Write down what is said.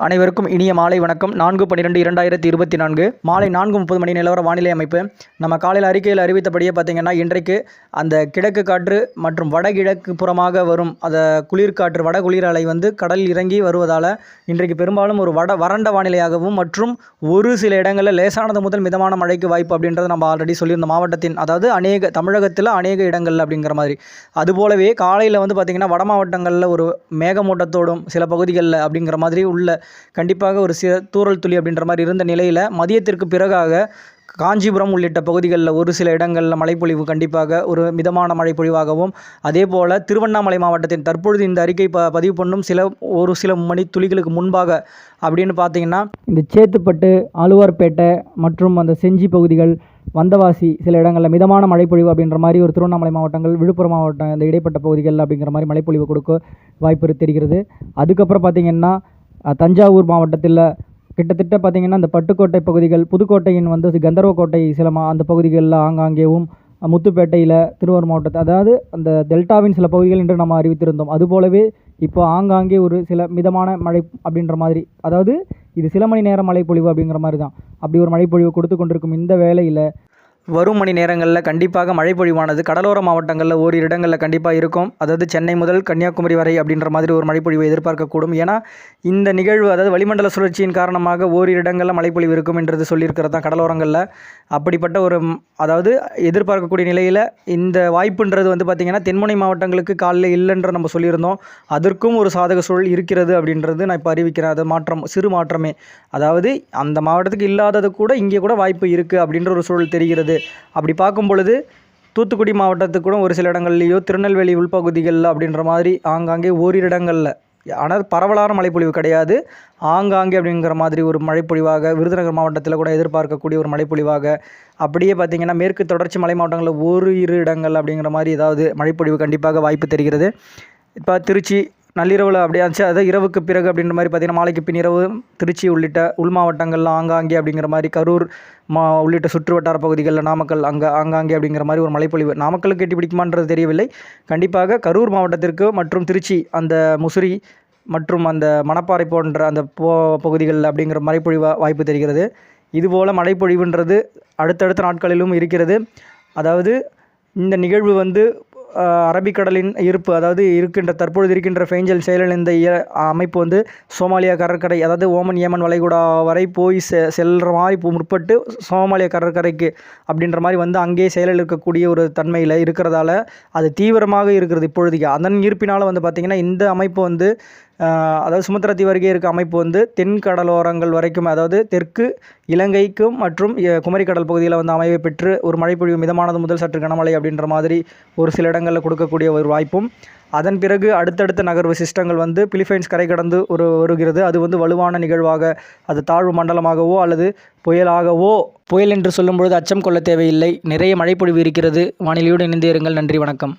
அனைவருக்கும் இனிய மாலை வணக்கம். 4/12/2024 மாலை 4:30 மணி நிலவர வானிலை அமைப்பு. நம்ம காலையில் அறிக்கையில் அறிவித்தபடியே பார்த்திங்கன்னா, இன்றைக்கு அந்த கிழக்கு காற்று மற்றும் வடகிழக்கு புறமாக வரும் அந்த குளிர்காற்று வடகுளிர் அலை கடல் இறங்கி வருவதால் இன்றைக்கு பெரும்பாலும் ஒரு வறண்ட வானிலையாகவும் மற்றும் ஒரு சில இடங்களில் லேசானது முதல் மிதமான மழைக்கு வாய்ப்பு அப்படின்றத நம்ம ஆல்ரெடி சொல்லியிருந்த மாவட்டத்தின், அதாவது தமிழகத்தில் அநேக இடங்கள் அப்படிங்கிற மாதிரி. அதுபோலவே காலையில் பார்த்திங்கன்னா வட மாவட்டங்களில் ஒரு மேகமூட்டத்தோடும் சில பகுதிகளில் அப்படிங்கிற மாதிரி உள்ள கண்டிப்பாக ஒரு சில தூறல் துளி அப்படின்ற மாதிரி இருந்த நிலையில் மதியத்திற்கு பிறகாக காஞ்சிபுரம் உள்ளிட்ட பகுதிகளில் ஒரு சில இடங்களில் மழைப்பொழிவு கண்டிப்பாக ஒரு மிதமான மழைப்பொழிவாகவும், அதே போல் திருவண்ணாமலை மாவட்டத்தின் தற்பொழுது இந்த அறிக்கை பதிவு பண்ணும் ஒரு சில மணி துளிகளுக்கு முன்பாக அப்படின்னு பார்த்திங்கன்னா, இந்த சேத்துப்பட்டு, ஆலுவார்பேட்டை மற்றும் அந்த செஞ்சி பகுதிகள், வந்தவாசி சில இடங்களில் மிதமான மழைப்பொழிவு அப்படின்ற மாதிரி ஒரு திருவண்ணாமலை மாவட்டங்கள், விழுப்புரம் மாவட்டம் இந்த இடைப்பட்ட பகுதிகள் அப்படிங்கிற மாதிரி மழைப்பொழிவு கொடுக்க வாய்ப்பு தெரிகிறது. அதுக்கப்புறம் பார்த்திங்கன்னா தஞ்சாவூர் மாவட்டத்தில் கிட்டத்தட்ட பார்த்திங்கன்னா இந்த பட்டுக்கோட்டை பகுதிகள், புதுக்கோட்டையின் கந்தர்வக்கோட்டை சில அந்த பகுதிகளில் ஆங்காங்கேவும், முத்துப்பேட்டையில் திருவாரூர் மாவட்டத்தில், அதாவது அந்த டெல்டாவின் சில பகுதிகள் என்று நம்ம அறிவித்திருந்தோம். அதுபோலவே இப்போ ஆங்காங்கே ஒரு சில மிதமான மழை அப்படின்ற மாதிரி, அதாவது இது சில மணி நேர மழைப்பொழிவு அப்படிங்கிற மாதிரி தான். அப்படி ஒரு மழைப்பொழிவு கொடுத்து கொண்டிருக்கும் இந்த வேளையில் வரும் மணி நேரங்களில் கண்டிப்பாக மழைப்பொழிவானது கடலோர மாவட்டங்களில் ஓரிரு இடங்களில் கண்டிப்பாக இருக்கும். அதாவது சென்னை முதல் கன்னியாகுமரி வரை அப்படின்ற மாதிரி ஒரு மழைப்பொழிவை எதிர்பார்க்கக்கூடும். ஏன்னா இந்த நிகழ்வு, அதாவது வளிமண்டல சுழற்சியின் காரணமாக ஓரிரு இடங்களில் மழைப்பொழிவு இருக்கும் என்றது சொல்லியிருக்கிறது தான் கடலோரங்களில். அப்படிப்பட்ட அதாவது எதிர்பார்க்கக்கூடிய நிலையில் இந்த வாய்ப்புன்றது பார்த்திங்கன்னா தென்முனை மாவட்டங்களுக்கு காலையில் இல்லைன்ற நம்ம சொல்லியிருந்தோம். அதற்கும் ஒரு சாதக சூழல் இருக்கிறது அப்படின்றது நான் இப்போ அறிவிக்கிறேன். அது சிறு மாற்றமே, அதாவது அந்த மாவட்டத்துக்கு இல்லாதது கூட இங்கே கூட வாய்ப்பு இருக்குது அப்படின்ற ஒரு சூழல் தெரிகிறது. அப்படி பார்க்கும் பொழுது தூத்துக்குடி மாவட்டத்துக்கு கூட ஒரு சில இடங்கள்லையோ, திருநெல்வேலி உள்பகுதிகளில் அப்படின்ற மாதிரி ஆங்காங்கே ஓரிரு இடங்களில், ஆனால் பரவலான மழைப்பொழிவு கிடையாது, ஆங்காங்கே அப்படிங்கிற மாதிரி ஒரு மழைப்பொழிவாக விருதுநகர் மாவட்டத்தில் கூட எதிர்பார்க்கக்கூடிய ஒரு மழைப்பொழிவாக, அப்படியே பார்த்திங்கன்னா மேற்கு தொடர்ச்சி மலை மாவட்டங்களில் ஓரிரு இடங்கள் அப்படிங்கிற மாதிரி ஏதாவது மழைப்பொழிவு கண்டிப்பாக வாய்ப்பு தெரிகிறது. இப்போ திருச்சி நள்ளிரவில் அப்படியே ஆச்சு, அதாவது இரவுக்கு பிறகு அப்படின்ற மாதிரி பார்த்திங்கன்னா மாலைக்கு பின் இரவு திருச்சி உள்ளிட்ட உள் மாவட்டங்களில் ஆங்காங்கே அப்படிங்கிற மாதிரி, கரூர் உள்ளிட்ட சுற்று வட்டார பகுதிகளில், நாமக்கல் ஆங்காங்கே அப்படிங்கிற மாதிரி ஒரு மழைப்பொழிவு. நாமக்கலுக்கு எட்டி பிடிக்குமான்றது தெரியவில்லை. கண்டிப்பாக கரூர் மாவட்டத்திற்கு மற்றும் திருச்சி அந்த முசிறி மற்றும் அந்த மணப்பாறை போன்ற அந்த பகுதிகளில் அப்படிங்கிற மழைப்பொழிவு வாய்ப்பு தெரிகிறது. இதுபோல் மழைப்பொழிவுன்றது அடுத்தடுத்த நாட்களிலும் இருக்கிறது. அதாவது இந்த நிகழ்வு அரபிக்கடலின் இருப்பு, அதாவது தற்பொழுது இருக்கின்ற ஃபேஞ்சல் செயலிழந்த அமைப்பு சோமாலியா கடற்கரை, அதாவது ஓமன் ஏமன் வளைகுடா வரை போய் செல்கிற மாதிரி முற்பட்டு சோமாலியா கடற்கரைக்கு அப்படின்ற மாதிரி அங்கேயே செயலிழக்கக்கூடிய ஒரு தன்மையில் இருக்கிறதால அது தீவிரமாக இருக்கிறது இப்பொழுதுக்கு. அதன் இருப்பினால் பார்த்திங்கன்னா இந்த அமைப்பு அதாவது சுமத்ரா தீவு அருகே இருக்க அமைப்பு தென் கடலோரங்கள் வரைக்கும், அதாவது தெற்கு இலங்கைக்கும் மற்றும் குமரிக்கடல் பகுதியில் அமைவை பெற்று ஒரு மழைப்பொழிவு மிதமானது முதல் சற்று கனமழை அப்படின்ற மாதிரி ஒரு சில இடங்களில் கொடுக்கக்கூடிய ஒரு வாய்ப்பும், அதன் பிறகு அடுத்தடுத்த நகர்வு சிஸ்டங்கள் பிலிப்பைன்ஸ் கரை கடந்து வருகிறது. அது வலுவான நிகழ்வாக, அது தாழ்வு மண்டலமாகவோ அல்லது புயலாகவோ, புயல் என்று சொல்லும்பொழுது அச்சம் கொள்ள தேவையில்லை. நிறைய மழைப்பொழிவு இருக்கிறது. வானிலையோடு இணைந்தே இருங்கள். நன்றி, வணக்கம்.